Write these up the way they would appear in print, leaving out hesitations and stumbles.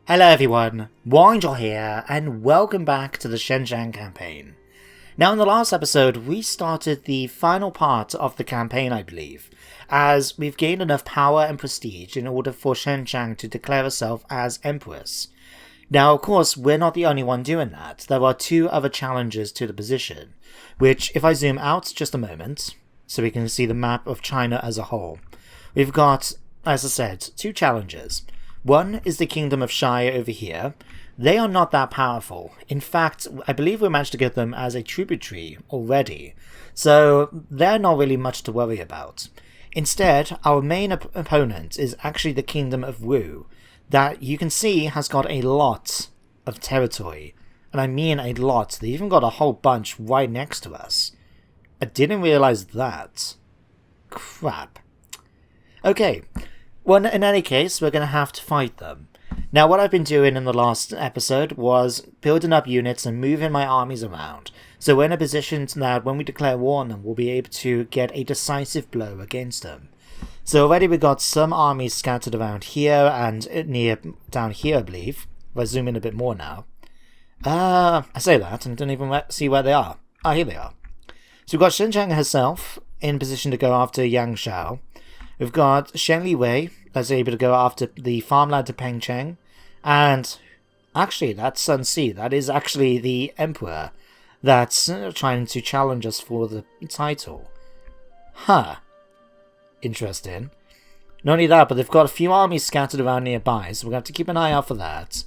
Hello everyone, Wangel here, and welcome back to the Zheng Jiang campaign. Now in the last episode, we started the final part of the campaign, I believe, as we've gained enough power and prestige in order for Zheng Jiang to declare herself as Empress. Now of course, we're not the only one doing that. There are two other challengers to the position, which if I zoom out just a moment, so we can see the map of China as a whole, we've got, as I said, two challengers. One is the Kingdom of Shire over here. They are not that powerful. In fact, I believe we managed to get them as a tributary already, so they're not really much to worry about. Instead, our main opponent is actually the Kingdom of Wu, that you can see has got a lot of territory. And I mean a lot. They even got a whole bunch right next to us. I didn't realize that. Crap. Okay. Well, in any case, we're going to have to fight them. Now, what I've been doing in the last episode was building up units and moving my armies around. So we're in a position that when we declare war on them, we'll be able to get a decisive blow against them. So already we've got some armies scattered around here and near down here, I believe. If I zoom in a bit more now. I say that and don't even see where they are. Ah, here they are. So we've got Zheng Jiang herself in position to go after Yang Shao. We've got Shen Li Wei that's able to go after the farmland to Peng Cheng. And actually, that's Sun Si. That is actually the Emperor that's trying to challenge us for the title. Huh. Interesting. Not only that, but they've got a few armies scattered around nearby, so we're going to have to keep an eye out for that.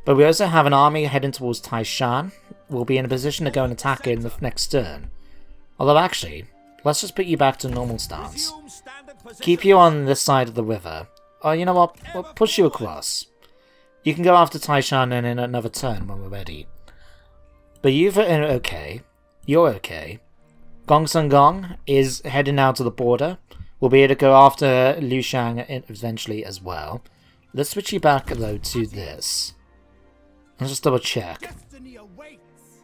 But we also have an army heading towards Taishan. We'll be in a position to go and attack it in the next turn. Although actually, let's just put you back to normal stance. Keep you on this side of the river. Oh, you know what? We'll push you across. You can go after Taishan in another turn when we're ready. But you're okay. You're okay. Gong Sun Gong is heading out to the border. We'll be able to go after Liu Shang eventually as well. Let's switch you back, though, to this. Let's just double check.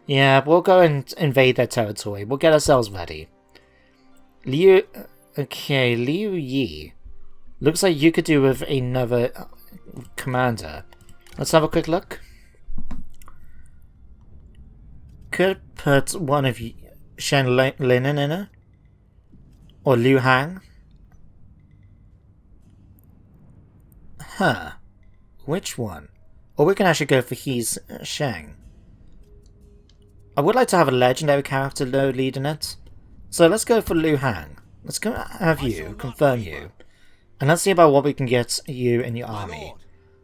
Yeah, we'll go and invade their territory. We'll get ourselves ready. Okay, Liu Yi. Looks like you could do with another commander. Let's have a quick look. Could put one of Shen Lin in it. Or Liu Hang. Huh. Which one? Or we can actually go for He's Sheng. I would like to have a legendary character leading it. So let's go for Liu Hang. Let's go have you, confirm you. And let's see about what we can get you in your army.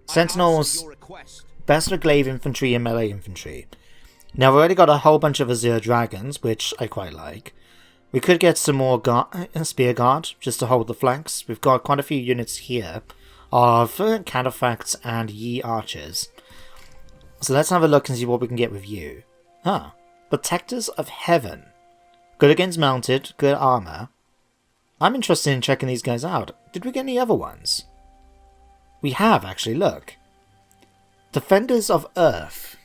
Sentinels, best of glaive infantry and melee infantry. Now we've already got a whole bunch of Azure Dragons, which I quite like. We could get some more Spear Guard, just to hold the flanks. We've got quite a few units here of Cataphracts and Yi Archers. So let's have a look and see what we can get with you. Huh. Protectors of Heaven. Good against mounted, good armor. I'm interested in checking these guys out. Did we get any other ones? We have, actually, look. Defenders of Earth.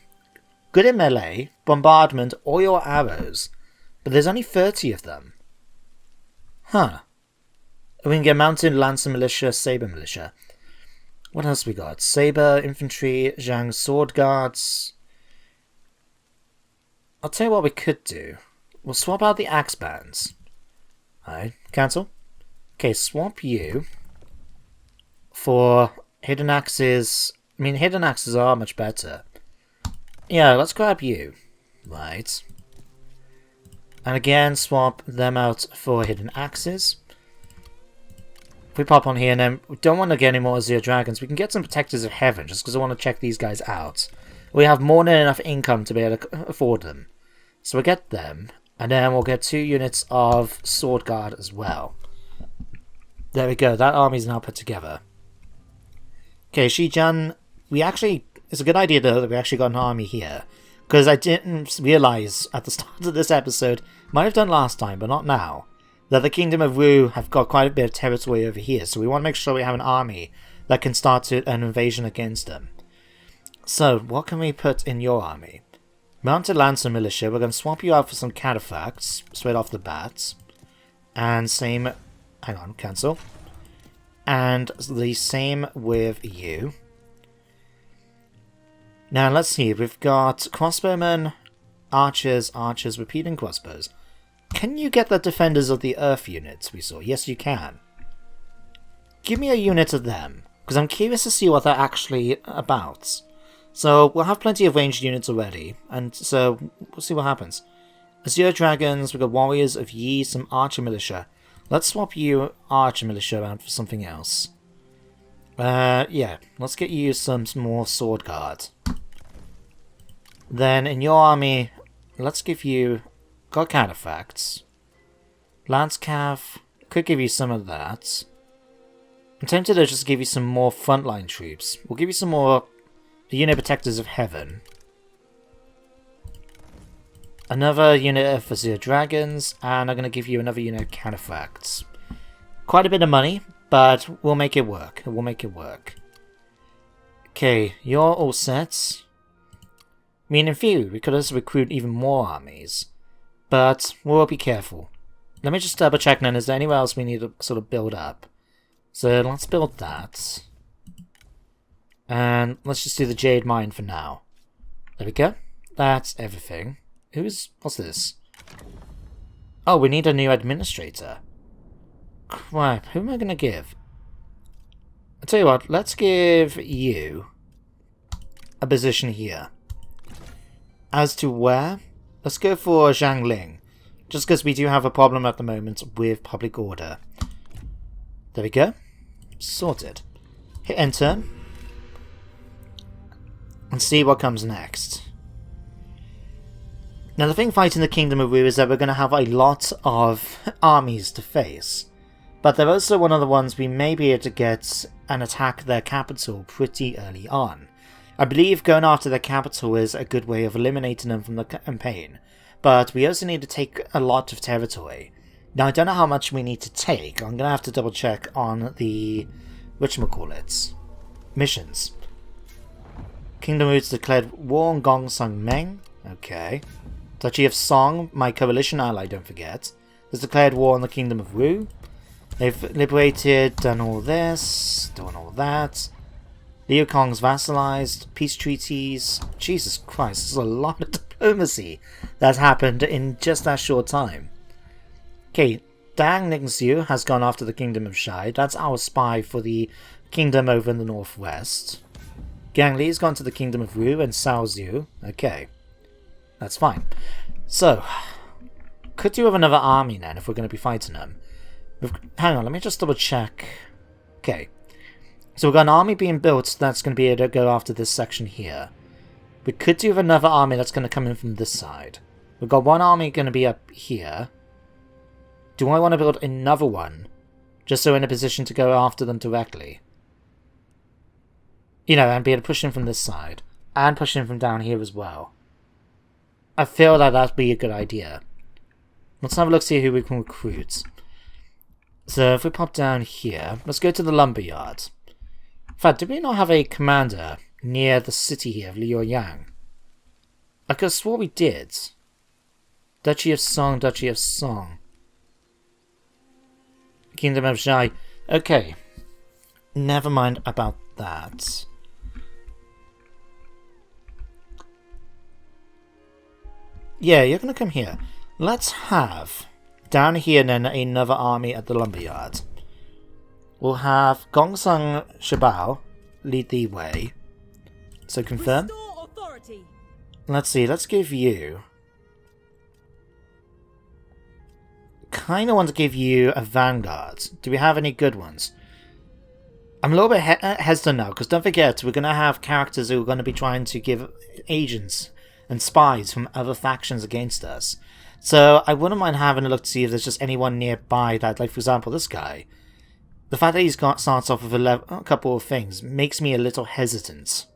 Good in melee, bombardment, or your arrows. But there's only 30 of them. Huh. We can get mounted Lancer Militia, Saber Militia. What else we got? Saber, Infantry, Zhang Sword Guards. I'll tell you what we could do. We'll swap out the Axe Bands. Alright, cancel. Okay, swap you for Hidden Axes. I mean, Hidden Axes are much better. Yeah, let's grab you. Right. And again, swap them out for Hidden Axes. If we pop on here, and then we don't want to get any more Azure Dragons, we can get some Protectors of Heaven, just because I want to check these guys out. We have more than enough income to be able to afford them. So we'll get them. And then we'll get 2 units of Sword Guard as well. There we go. That army's now put together. Okay, Shijian. It's a good idea though that we actually got an army here. Because I didn't realise at the start of this episode, might have done last time, but not now, that the Kingdom of Wu have got quite a bit of territory over here. So we want to make sure we have an army that can start an invasion against them. So, what can we put in your army? Mounted Lancer Militia, we're going to swap you out for some Cataphracts, straight off the bat. And same... hang on, cancel. And the same with you. Now let's see, we've got crossbowmen, archers, repeating crossbows. Can you get the defenders of the earth units we saw? Yes, you can. Give me a unit of them, because I'm curious to see what they're actually about. So we'll have plenty of ranged units already, and so we'll see what happens. Azure Dragons, we've got Warriors of Yi, some Archer Militia. Let's swap you Archer Militia around for something else. Yeah, let's get you some more Sword Guard. Then in your army, let's give you God Cataphracts. Lance Cav, could give you some of that. I'm tempted to just give you some more frontline troops. We'll give you some more Unit Protectors of Heaven. Another unit of Azure Dragons, and I'm going to give you another unit of Cataphracts. Quite a bit of money, but we'll make it work. We'll make it work. Okay, you're all set. I mean, in theory, we could also recruit even more armies, but we'll be careful. Let me just double check then, is there anywhere else we need to sort of build up? So let's build that. And let's just do the Jade Mine for now. There we go. That's everything. What's this? Oh, we need a new administrator. Crap, who am I going to give? I'll tell you what, let's give you a position here. As to where? Let's go for Zhang Ling. Just because we do have a problem at the moment with public order. There we go. Sorted. Hit enter. And see what comes next. Now the thing fighting the Kingdom of Wu is that we're going to have a lot of armies to face. But they're also one of the ones we may be able to get and attack their capital pretty early on. I believe going after their capital is a good way of eliminating them from the campaign. But we also need to take a lot of territory. Now I don't know how much we need to take. I'm going to have to double check on the whatchamacallit missions. Kingdom of Wu's declared war on Gongsang Meng. Okay. Duchy of Song, my coalition ally, don't forget, has declared war on the Kingdom of Wu. They've liberated, done all this, done all that. Liu Kong's vassalized, peace treaties. Jesus Christ, there's a lot of diplomacy that's happened in just that short time. Okay, Dang Ningxiu has gone after the Kingdom of Shai. That's our spy for the kingdom over in the northwest. Gang Li's gone to the Kingdom of Wu and Sao Zhu. Okay. That's fine. So, could do with another army then if we're going to be fighting them. Hang on, let me just double check. Okay. So we've got an army being built that's going to be able to go after this section here. We could do with another army that's going to come in from this side. We've got one army going to be up here. Do I want to build another one? Just so we're in a position to go after them directly. You know, and be able to push in from this side. And push in from down here as well. I feel that that'd be a good idea. Let's have a look, see who we can recruit. So if we pop down here, let's go to the lumberyard. In fact, did we not have a commander near the city here of Liuoyang? I could have swore we did. Duchy of Song, Duchy of Song. Kingdom of Zhai. Okay. Never mind about that. Yeah, you're going to come here. Let's have, down here then, another army at the lumberyard. We'll have Gongsang Shabao lead the way. So confirm. Let's see, let's give you... kind of want to give you a vanguard. Do we have any good ones? I'm a little bit hesitant now, because don't forget, we're going to have characters who are going to be trying to give agents and spies from other factions against us. So I wouldn't mind having a look to see if there's just anyone nearby that, like for example this guy. The fact that he's got starts off with a couple of things makes me a little hesitant.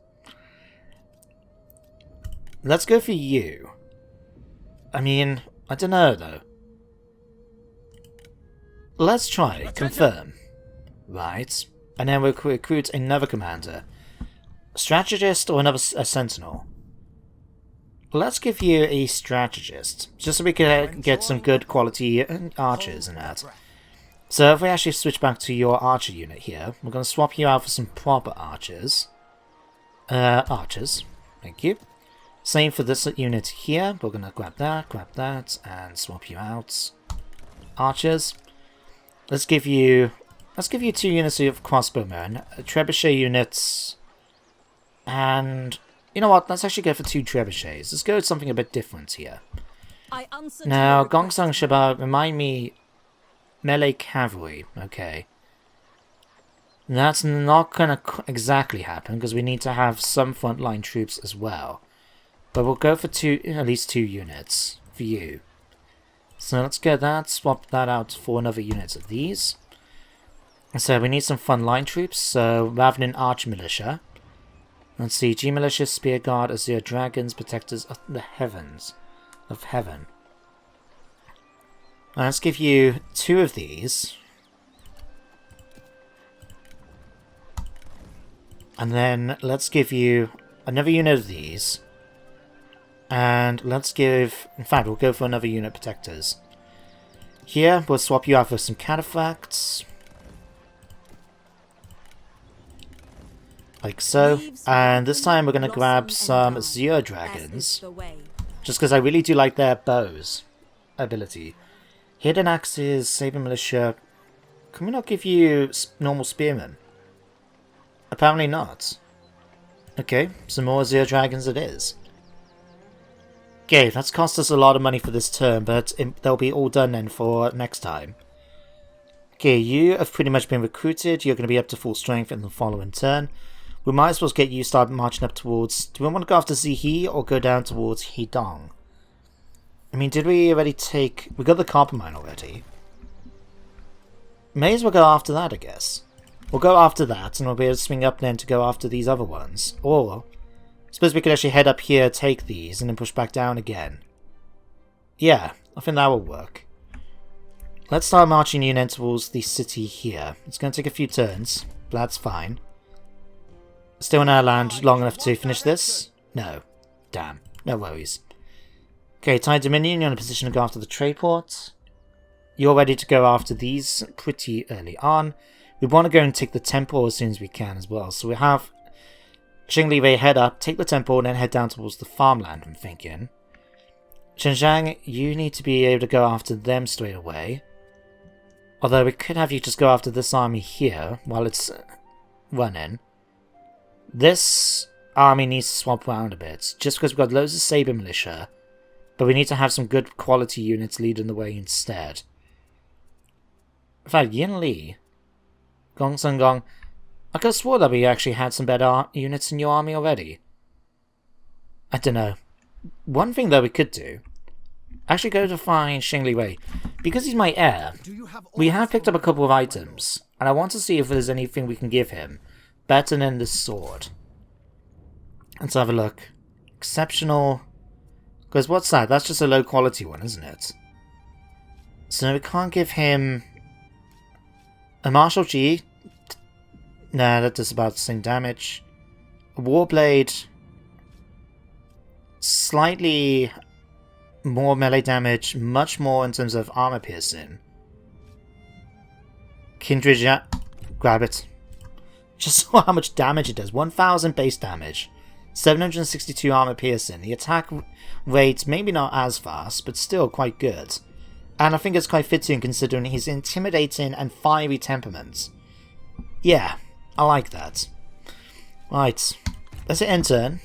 Let's go for you. I mean, I don't know though. Let's try, confirm. Right. And then we'll recruit another commander. A strategist or a sentinel? Let's give you a strategist, just so we can get some good quality archers in that. So if we actually switch back to your archer unit here, we're going to swap you out for some proper archers. Thank you. Same for this unit here. We're going to grab that, and swap you out. Archers. Let's give you 2 units of crossbowmen, trebuchet units, and you know what? Let's actually go for 2 trebuchets. Let's go with something a bit different here. Now, Gongsang Shaba, remind me, melee cavalry. Okay. That's not gonna exactly happen because we need to have some frontline troops as well. But we'll go for at least 2 units for you. So let's get that, swap that out for another unit of these. So we need some frontline troops, so rather than Arch Militia. Let's see, G Militia, Spear Guard, Azure Dragons, Protectors of the Heavens. Of Heaven. Let's give you 2 of these. And then let's give you another unit of these. And let's give... In fact, we'll go for another unit of Protectors. Here, we'll swap you out for some Cataphracts. Like so. And this time we're going to grab some Azure Dragons. Just because I really do like their bows ability. Hidden Axes, Saber Militia. Can we not give you normal Spearmen? Apparently not. Okay, some more Azure Dragons it is. Okay, that's cost us a lot of money for this turn, but they'll be all done then for next time. Okay, you have pretty much been recruited. You're going to be up to full strength in the following turn. We might as well get you start marching up towards... Do we want to go after Zihe or go down towards Hedong? I mean, did we already take... We got the copper mine already. May as well go after that, I guess. We'll go after that, and we'll be able to swing up then to go after these other ones. Or, I suppose we could actually head up here, take these, and then push back down again. Yeah, I think that will work. Let's start marching you then towards the city here. It's going to take a few turns, but that's fine. Still in our land long enough to finish this? No. Damn. No worries. Okay, Thai Dominion, you're in a position to go after the trade port. You're ready to go after these pretty early on. We want to go and take the temple as soon as we can as well. So we have Xingli Wei head up, take the temple, and then head down towards the farmland, I'm thinking. Zheng Jiang, you need to be able to go after them straight away. Although we could have you just go after this army here while it's running. This army needs to swap around a bit, just because we've got loads of Saber Militia. But we need to have some good quality units leading the way instead. In fact, Yin Li, Gong Sun Gong, I could have swore that we actually had some better units in your army already. I don't know. One thing though we could do, actually go to find Xingli Wei. Because he's my heir, we have picked up a couple of items, and I want to see if there's anything we can give him better than this sword. Let's have a look. Exceptional. Because what's that? That's just a low quality one, isn't it? So we can't give him a Martial G. Nah, that does about the same damage. A Warblade. Slightly more melee damage, much more in terms of armor piercing. Kindred, yeah. Grab it. Just saw how much damage it does. 1000 base damage. 762 armor piercing. The attack rate maybe not as fast, but still quite good. And I think it's quite fitting considering his intimidating and fiery temperament. Yeah, I like that. Right, let's hit end turn.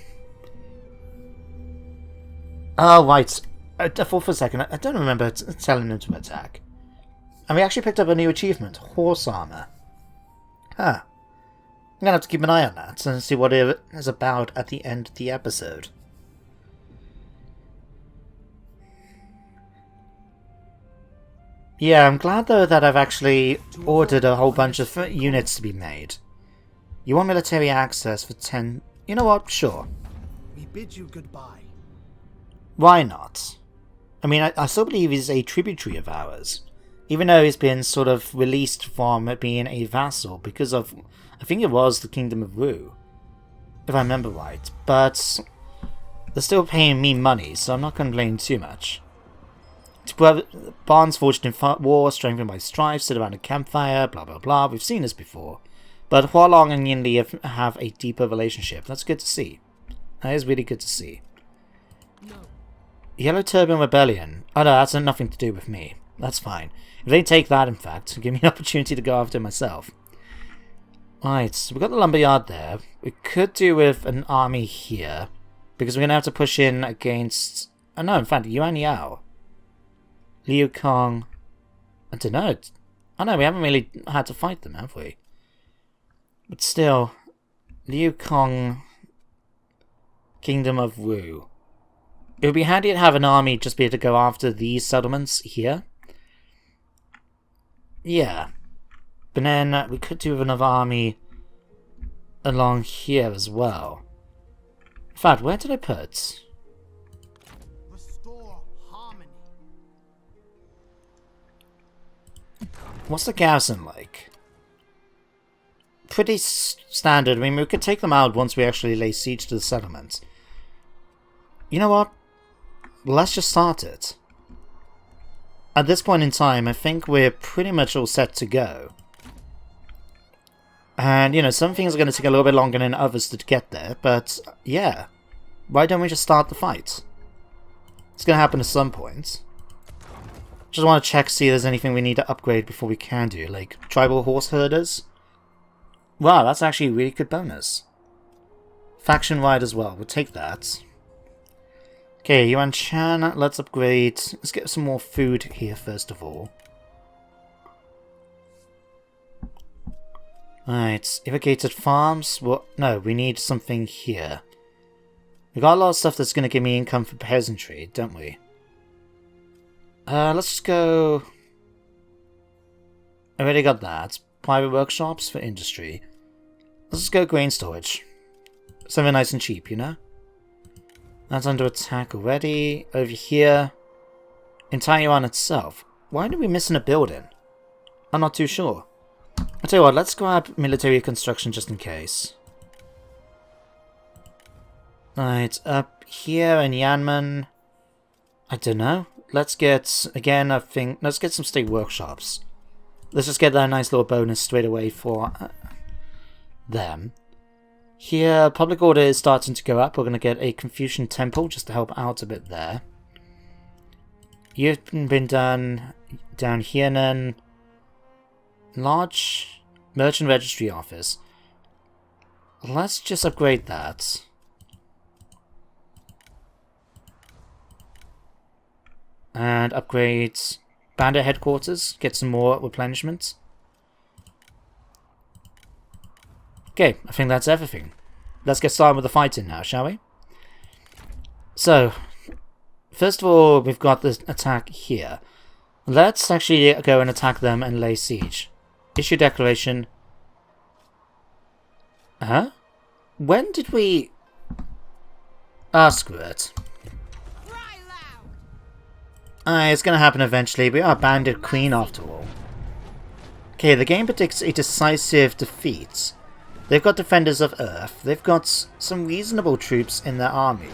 Oh, right. I thought for a second, I don't remember telling him to attack. And we actually picked up a new achievement, Horse Armor. Huh. I'm going to have to keep an eye on that and see what it is about at the end of the episode. Yeah, I'm glad though that I've actually ordered a whole bunch of units to be made. You want military access for 10... You know what? Sure. We bid you goodbye. Why not? I mean, I still believe he's a tributary of ours. Even though he's been sort of released from being a vassal because of... I think it was the Kingdom of Wu, if I remember right. But they're still paying me money, so I'm not complaining too much. Bonds forged in war, strengthened by strife, sit around a campfire, blah blah blah. We've seen this before. But Hualong and Yin Li have a deeper relationship. That's good to see. That is really good to see. No. Yellow Turban Rebellion. Oh no, that's nothing to do with me. That's fine. If they take that, in fact, give me an opportunity to go after it myself. Right, so we've got the lumberyard there. We could do with an army here, because we're going to have to push in against... Oh no, in fact, Yuan Yao. Liu Kong... I don't know. Oh no, we haven't really had to fight them, have we? But still, Liu Kong... Kingdom of Wu. It would be handy to have an army just be able to go after these settlements here. Yeah. But then we could do with another army along here as well. In fact, where did I put? Restore harmony. What's the garrison like? Pretty standard. I mean, we could take them out once we actually lay siege to the settlement. You know what? Let's just start it. At this point in time, I think we're pretty much all set to go. And, you know, some things are going to take a little bit longer than others to get there, but, yeah. Why don't we just start the fight? It's going to happen at some point. Just want to check, see if there's anything we need to upgrade before we can do, like tribal horse herders. Wow, that's actually a really good bonus. Faction wide as well, we'll take that. Okay, Yuan Chan, let's upgrade. Let's get some more food here first of all. Alright, irrigated farms. Well, no, we need something here. We got a lot of stuff that's going to give me income for peasantry, don't we? Let's just go... I already got that. Private workshops for industry. Let's just go grain storage. Something nice and cheap, you know? That's under attack already. Over here. In Taiwan itself. Why did we miss in a building? I'm not too sure. I'll tell you what, let's grab military construction just in case. Right, up here in Yanmen. I don't know. Let's get, again, I think, let's get some state workshops. Let's just get that nice little bonus straight away for them. Here, public order is starting to go up. We're going to get a Confucian temple just to help out a bit there. You've been done down here then. Large merchant registry office. Let's just upgrade that. And upgrade Bandit headquarters. Get some more replenishment. Okay, I think that's everything. Let's get started with the fighting now, shall we? So, first of all, we've got this attack here. Let's actually go and attack them and lay siege. Issue declaration. Huh? When did we... Ah, screw it. It's gonna happen eventually. We are Bandit Queen after all. Okay, the game predicts a decisive defeat. They've got Defenders of Earth. They've got some reasonable troops in their army.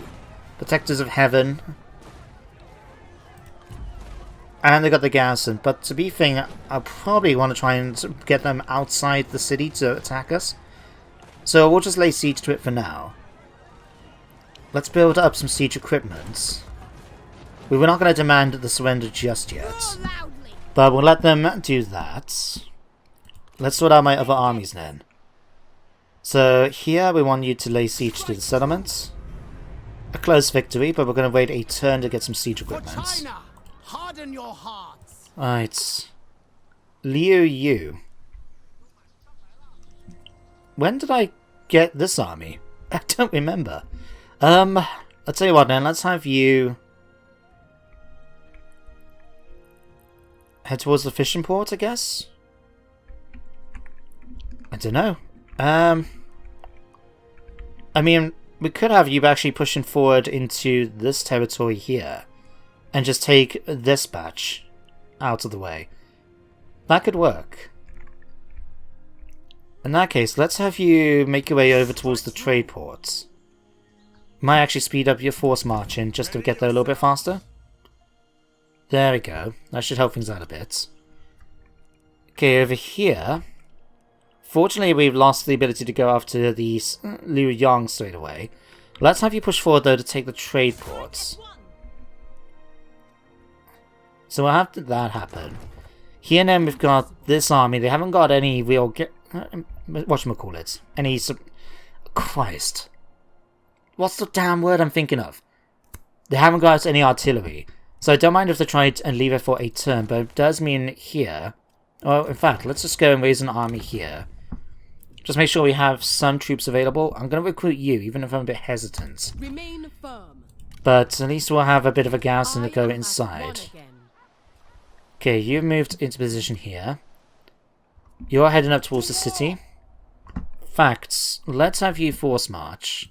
Protectors of Heaven. And they've got the garrison. But to be fair, I probably want to try and get them outside the city to attack us. So we'll just lay siege to it for now. Let's build up some siege equipment. We were not going to demand the surrender just yet. But we'll let them do that. Let's sort out my other armies then. So here we want you to lay siege to the settlements. A close victory, but we're going to wait a turn to get some siege equipment. China, harden your hearts. Right. Liu Yu. When did I get this army? I don't remember. I'll tell you what then, let's have you head towards the fishing port, I guess? I don't know. I mean, we could have you actually pushing forward into this territory here and just take this batch out of the way. That could work. In that case, let's have you make your way over towards the trade ports. Might actually speed up your force marching just to get there a little bit faster. There we go. That should help things out a bit. Okay, over here. Fortunately, we've lost the ability to go after the Liu Yang straight away. Let's have you push forward though to take the trade ports. So we'll have that happen. Here and then we've got this army. They haven't got any real whatchamacallit. Any Christ. What's the damn word I'm thinking of? They haven't got any artillery. So I don't mind if they try and leave it for a turn, but it does mean here... Well, in fact, let's just go and raise an army here. Just make sure we have some troops available. I'm going to recruit you, even if I'm a bit hesitant. Remain firm. But at least we'll have a bit of a garrison to go inside. Okay, you've moved into position here. You're heading up towards the city. Facts, let's have you force march.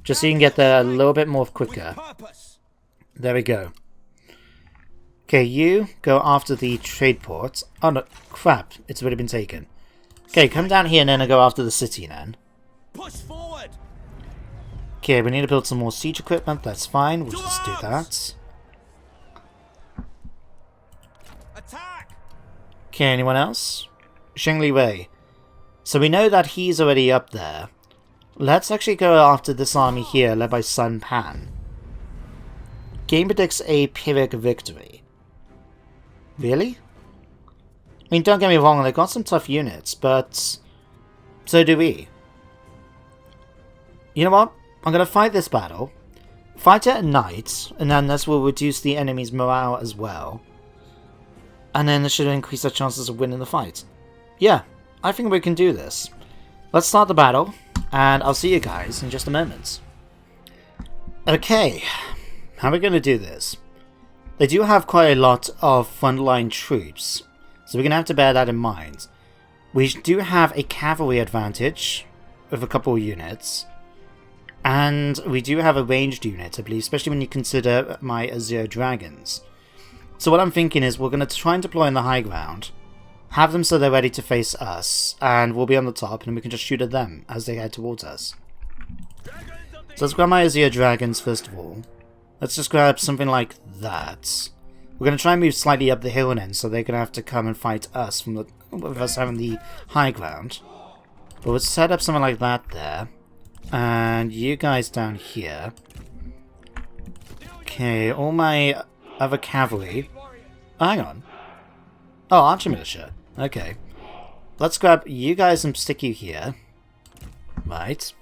Just so you can get there a little bit more quicker. There we go. Okay, you go after the trade port. Oh no, crap, it's already been taken. Okay, come down here and then go after the city then. Push forward. Okay, we need to build some more siege equipment, that's fine, we'll just do that. Attack. Okay, anyone else? Zheng Wei. So we know that he's already up there. Let's actually go after this army here, led by Sun Pan. Game predicts a Pyrrhic victory. Really? I mean, don't get me wrong, they've got some tough units, but so do we. You know what? I'm going to fight this battle. Fight it at night, and then this will reduce the enemy's morale as well. And then this should increase our chances of winning the fight. Yeah, I think we can do this. Let's start the battle, and I'll see you guys in just a moment. Okay, how are we going to do this? They do have quite a lot of frontline troops, so we're going to have to bear that in mind. We do have a cavalry advantage of a couple of units, and we do have a ranged unit, I believe, especially when you consider my Azure Dragons. So what I'm thinking is we're going to try and deploy in the high ground, have them so they're ready to face us, and we'll be on the top, and we can just shoot at them as they head towards us. So let's grab my Azure Dragons first of all. Let's just grab something like that. We're going to try and move slightly up the hill and then, so they're going to have to come and fight us from with us having the high ground. But we'll set up something like that there. And you guys down here. Okay, all my other cavalry. Oh, hang on. Oh, archer militia. Okay. Let's grab you guys and stick you here. Right.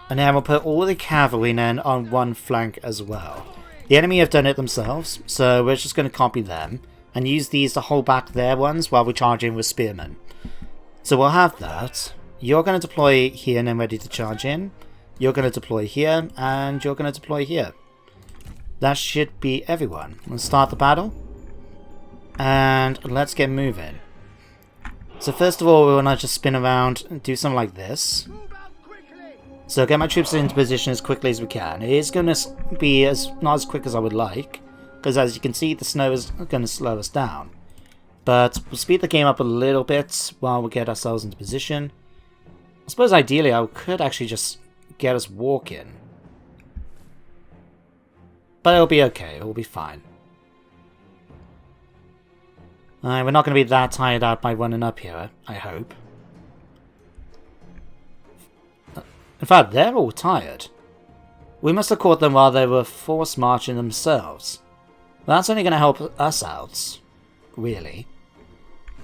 And then we'll put all the cavalry then on one flank as well. The enemy have done it themselves, so we're just going to copy them and use these to hold back their ones while we charge in with spearmen. So we'll have that. You're going to deploy here and then ready to charge in. You're going to deploy here, and you're going to deploy here. That should be everyone. Let's start the battle. And let's get moving. So first of all, we want to just spin around and do something like this. So get my troops into position as quickly as we can. It is going to be not as quick as I would like, because as you can see the snow is going to slow us down. But we'll speed the game up a little bit while we get ourselves into position. I suppose ideally I could actually just get us walking. But it'll be okay, it'll be fine. We're not going to be that tired out by running up here, I hope. In fact, they're all tired. We must have caught them while they were force marching themselves. That's only going to help us out, really.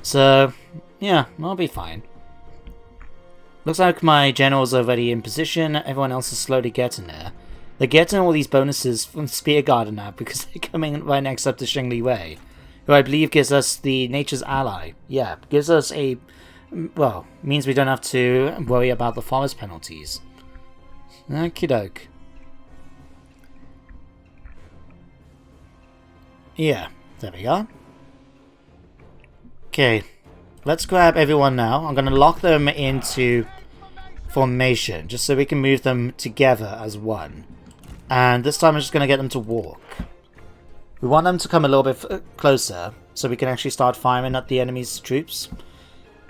So, yeah, I'll be fine. Looks like my general's already in position, everyone else is slowly getting there. They're getting all these bonuses from Spear Garden now because they're coming right next up to Zheng Wei, who I believe gives us the Nature's Ally. Yeah, gives us a... well, means we don't have to worry about the forest penalties. Okie doke. Yeah, there we are. Okay, let's grab everyone now. I'm going to lock them into formation, just so we can move them together as one. And this time I'm just going to get them to walk. We want them to come a little bit closer, so we can actually start firing at the enemy's troops.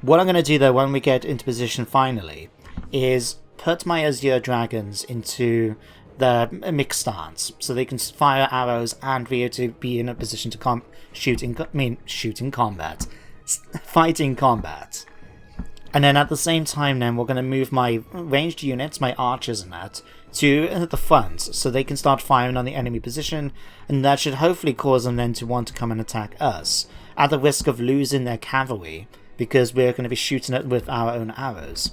What I'm going to do though, when we get into position finally, is put my Azure Dragons into the mixed stance, so they can fire arrows and be able to be in a position to fight in combat. And then at the same time then, we're going to move my ranged units, my archers and that, to the front so they can start firing on the enemy position, and that should hopefully cause them then to want to come and attack us at the risk of losing their cavalry because we're going to be shooting it with our own arrows.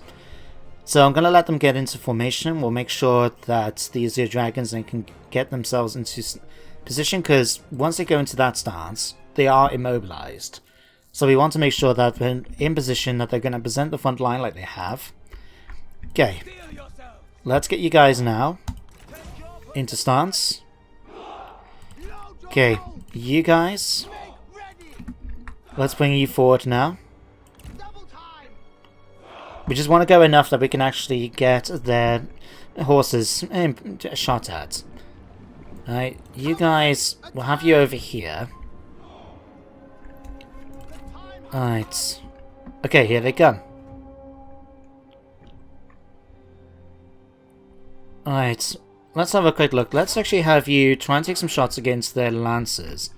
So I'm going to let them get into formation. We'll make sure that the Azure Dragons then can get themselves into position, because once they go into that stance, they are immobilized. So we want to make sure that they're in position, that they're going to present the front line like they have. Okay, let's get you guys now into stance. Okay, you guys, let's bring you forward now. We just want to go enough that we can actually get their horses shot at. Alright, you guys, we'll have you over here. Alright. Okay, here they come. Alright, let's have a quick look. Let's actually have you try and take some shots against their lancers.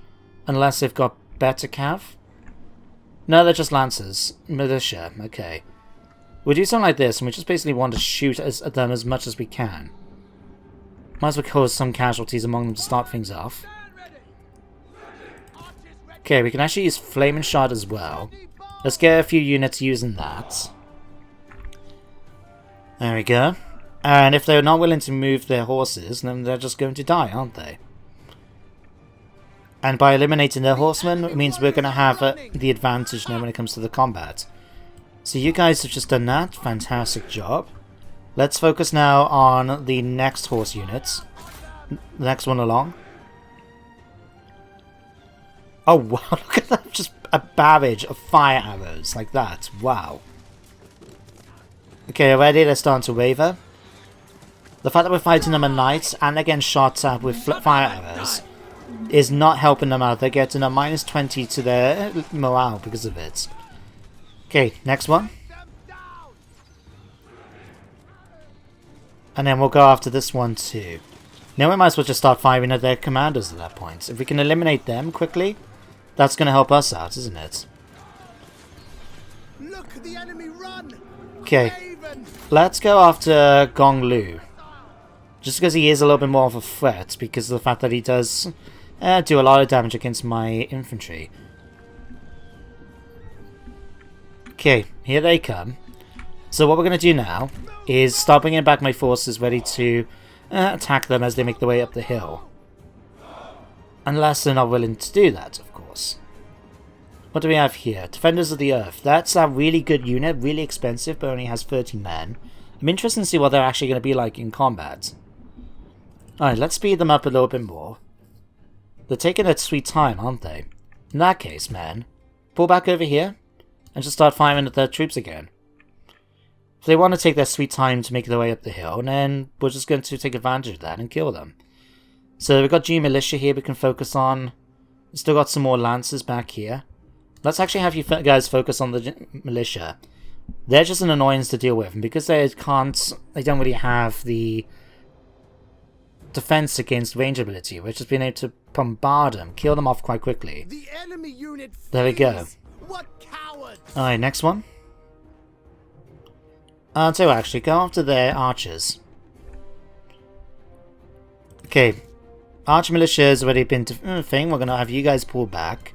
Unless they've got better cav? No, they're just lancers. Militia, okay. We'll do something like this, and we just basically want to shoot at them as much as we can. Might as well cause some casualties among them to start things off. Okay, we can actually use Flaming Shot as well. Let's get a few units using that. There we go. And if they're not willing to move their horses, then they're just going to die, aren't they? And by eliminating their horsemen, it means we're going to have the advantage now when it comes to the combat. So you guys have just done that. Fantastic job. Let's focus now on the next horse units. The next one along. Oh wow, look at that. Just a barrage of fire arrows like that. Wow. Okay, already they're starting to waver. The fact that we're fighting them at night and they're getting shot at with fire arrows is not helping them out. They're getting a -20 to their morale because of it. Okay, next one. And then we'll go after this one too. Now we might as well just start firing at their commanders at that point. If we can eliminate them quickly, that's going to help us out, isn't it? Look, the enemy run. Okay, let's go after Gong Lu. Just because he is a little bit more of a threat, because of the fact that he does do a lot of damage against my infantry. Okay, here they come. So what we're going to do now is start bringing back my forces ready to attack them as they make their way up the hill. Unless they're not willing to do that, of course. What do we have here? Defenders of the Earth. That's a really good unit, really expensive, but only has 30 men. I'm interested to see what they're actually going to be like in combat. Alright, let's speed them up a little bit more. They're taking their sweet time, aren't they? In that case, man, pull back over here and just start firing at their troops again. If they want to take their sweet time to make their way up the hill, then we're just going to take advantage of that and kill them. So we've got G Militia here we can focus on. We've still got some more Lancers back here. Let's actually have you guys focus on the Militia. They're just an annoyance to deal with, and because they don't really have the defense against range ability, we're just being able to bombard them, kill them off quite quickly. The enemy unit There we go. What cowards! Alright, next one. So actually, go after their archers. Okay, Archer Militia has already been thing. We're going to have you guys pull back.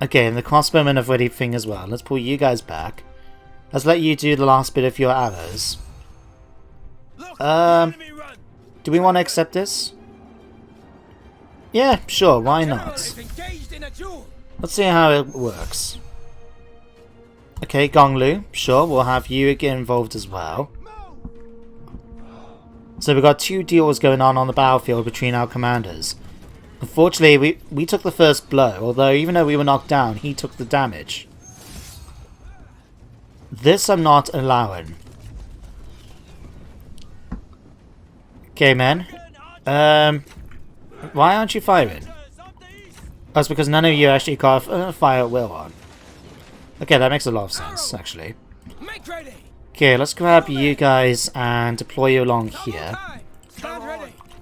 Okay, and the crossbowmen have already thing as well. Let's pull you guys back. Let's let you do the last bit of your arrows. Do we want to accept this? Yeah, sure, why not? Let's see how it works. Okay, Gong Lu, sure, we'll have you get involved as well. So we've got two duels going on the battlefield between our commanders. Unfortunately, we took the first blow, although even though we were knocked down, he took the damage. This I'm not allowing. Okay, men. Why aren't you firing? That's because none of you actually got fire at will on. Okay, that makes a lot of sense, actually. Okay, let's grab you guys and deploy you along here.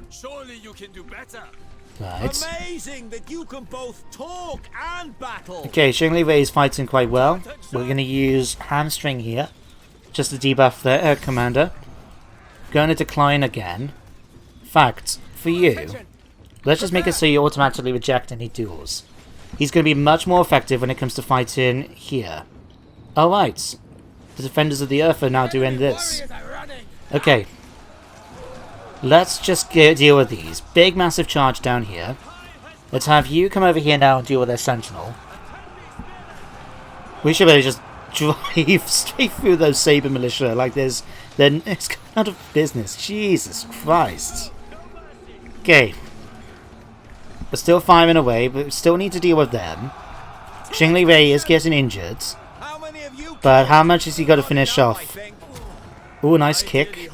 Surely you can do better. Right. Amazing that you can both talk and battle. Okay, Zheng Wei is fighting quite well. We're going to use Hamstring here, just to debuff the commander. going to decline again. In fact, for you, let's just make it so you automatically reject any duels. He's going to be much more effective when it comes to fighting here. Alright. The Defenders of the Earth are now doing this. Okay. Let's just deal with these. Big massive charge down here. Let's have you come over here now and deal with their Sentinel. We should really just drive straight through those Saber Militia like there's... Then it's going out of business. Jesus Christ. Okay. We're still firing away, but we still need to deal with them. Xingli Wei is getting injured. But how much has he got to finish off? Ooh, nice kick.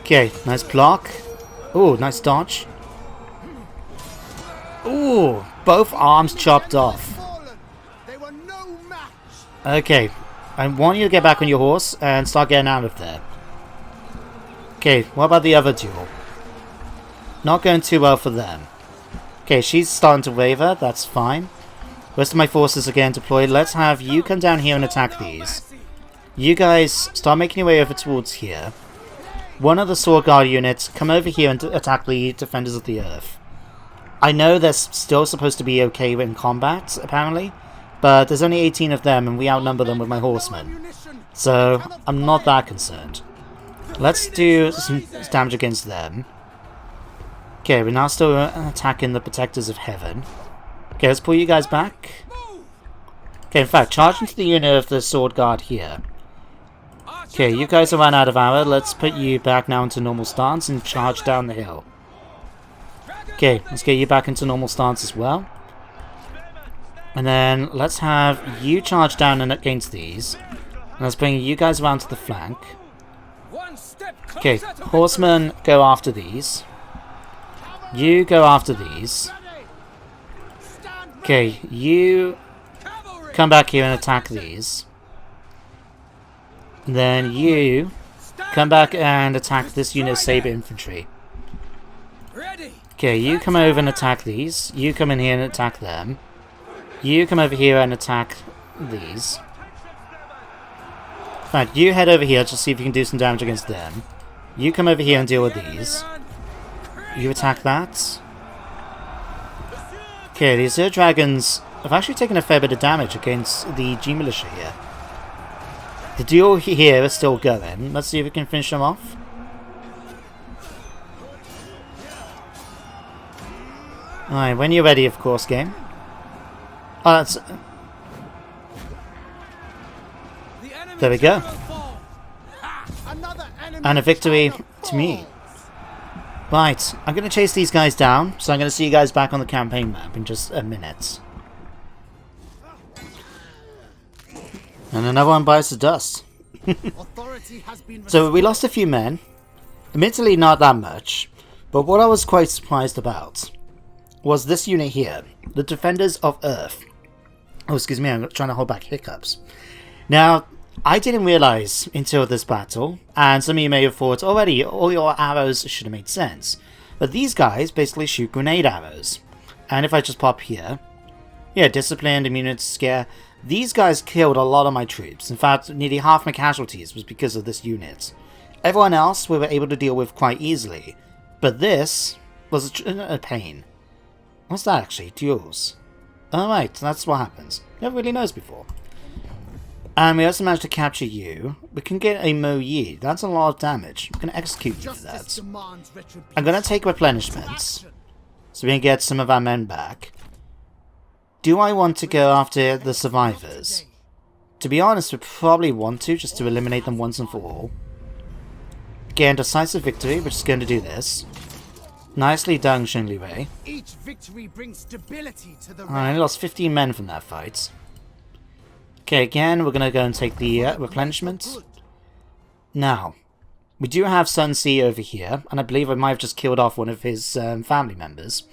Okay, nice block. Ooh, nice dodge. Ooh, both arms chopped off. Okay, I want you to get back on your horse and start getting out of there. Okay, what about the other duel? Not going too well for them. Okay, she's starting to waver, that's fine. Rest of my forces are getting deployed. Let's have you come down here and attack these. You guys start making your way over towards here. One of the Sword Guard units come over here and attack the Defenders of the Earth. I know they're still supposed to be okay in combat, apparently, but there's only 18 of them and we outnumber them with my horsemen. So, I'm not that concerned. Let's do some damage against them. Okay, we're now still attacking the Protectors of Heaven. Okay, let's pull you guys back. Okay, in fact, charge into the unit of the Sword Guard here. Okay, you guys are run out of arrow. Let's put you back now into normal stance and charge down the hill. Okay, let's get you back into normal stance as well. And then let's have you charge down and against these. And let's bring you guys around to the flank. Okay, horsemen go after these. You go after these. Okay, you come back here and attack these. And then you come back and attack this unit of Saber Infantry. Okay, you come over and attack these. You come in here and attack them. You come over here and attack these. In fact, you head over here to see if you can do some damage against them. You come over here and deal with these. You attack that. Okay, the Azure Dragons have actually taken a fair bit of damage against the G Militia here. The duel here is still going. Let's see if we can finish them off. Alright, when you're ready, of course, game. Oh, that's... There we go. And a victory to me. Right, I'm going to chase these guys down, so I'm going to see you guys back on the campaign map in just a minute. And another one bites the dust. So we lost a few men. Admittedly not that much, but what I was quite surprised about was this unit here, the Defenders of Earth. Oh, excuse me, I'm trying to hold back hiccups. Now, I didn't realize until this battle, and some of you may have thought already, all your arrows should have made sense. But these guys basically shoot grenade arrows. And if I just pop here, yeah, disciplined, immunity, scare. These guys killed a lot of my troops. In fact, nearly half my casualties was because of this unit. Everyone else we were able to deal with quite easily. But this was a pain. What's that actually? Duels. Alright, that's what happens. Never really knows before. And we also managed to capture you. We can get a Mo Yi. That's a lot of damage. I'm going to execute you for that. I'm going to take replenishments, so we can get some of our men back. Do I want to go after the survivors? To be honest, we probably want to, just to eliminate them once and for all. Again, decisive victory, which is going to do this. Nicely done, Xingli Wei. Each victory brings stability to the I lost 15 men from that fight. Okay, again, we're going to go and take the replenishment. Now, we do have Sun Ce over here, and I believe I might have just killed off one of his family members.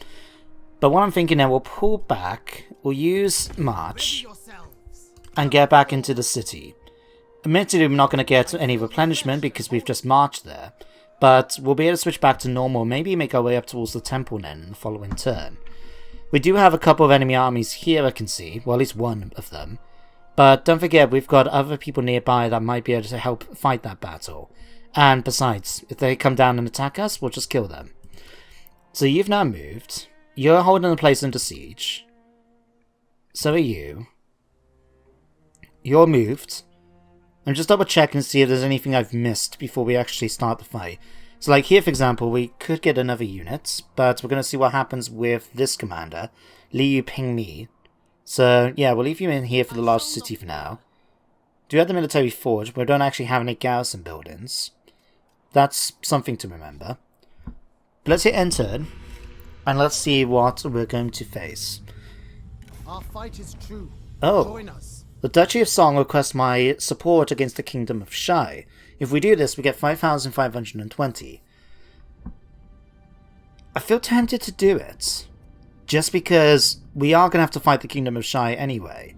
But what I'm thinking now, we'll pull back, we'll use March, and get back into the city. Admittedly, we're not going to get any replenishment because we've just marched there, but we'll be able to switch back to normal, maybe make our way up towards the temple then in the following turn. We do have a couple of enemy armies here I can see, well at least one of them, But don't forget, we've got other people nearby that might be able to help fight that battle. And besides, if they come down and attack us, we'll just kill them. So you've now moved. You're holding the place under siege. So are you. You're moved. I'm just double checking to see if there's anything I've missed before we actually start the fight. So like here, for example, we could get another unit, but we're going to see what happens with this commander, Liu Ping Mi. So yeah, we'll leave you in here for the large city for now. Do have the military forge, but we don't actually have any garrison buildings. That's something to remember. But let's hit enter, and let's see what we're going to face. Our fight is true. Oh, Join us. the Duchy of Song requests my support against the Kingdom of Shai. If we do this, we get 5,520. I feel tempted to do it, just because we are going to have to fight the Kingdom of Shai anyway.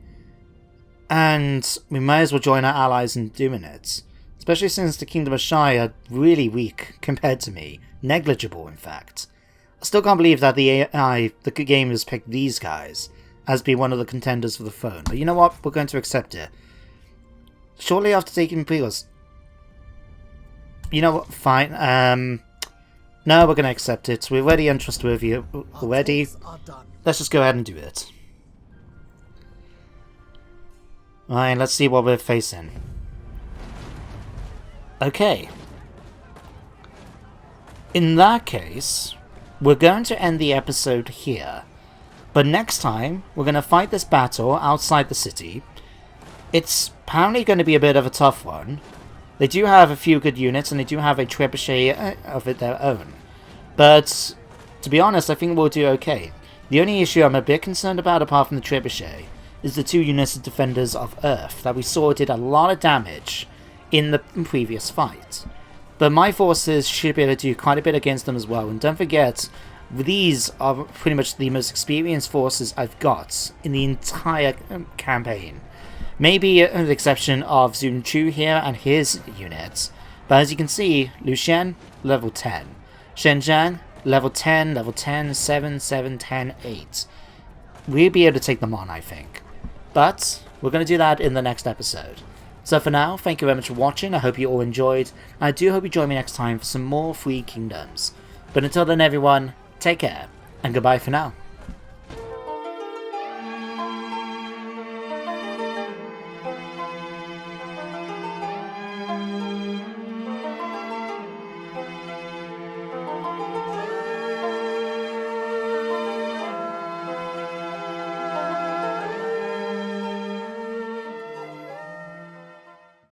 And we may as well join our allies in doing it. Especially since the Kingdom of Shai are really weak compared to me. Negligible, in fact. I still can't believe that the AI, the game has picked these guys as being one of the contenders for the throne. But you know what? We're going to accept it. Shortly after taking Prios... You know what? Fine. No, we're going to accept it. We're already untrustworthy already. Let's just go ahead and do it. Alright, let's see what we're facing. Okay. In that case, we're going to end the episode here. But next time, we're going to fight this battle outside the city. It's apparently going to be a bit of a tough one. They do have a few good units, and they do have a trebuchet of their own. But, to be honest, I think we'll do okay. The only issue I'm a bit concerned about, apart from the trebuchet, is the 2 units of Defenders of Earth that we saw did a lot of damage in the previous fight. But my forces should be able to do quite a bit against them as well. And don't forget, these are pretty much the most experienced forces I've got in the entire campaign. Maybe with the exception of Zheng Jiang here and his units. But as you can see, Liu Shen, level 10. Zheng Jiang, level 10, level 10, 7, 7, 10, 8. We'll be able to take them on, I think. But we're going to do that in the next episode. So for now, thank you very much for watching. I hope you all enjoyed. I do hope you join me next time for some more Free Kingdoms. But until then, everyone, take care, and goodbye for now.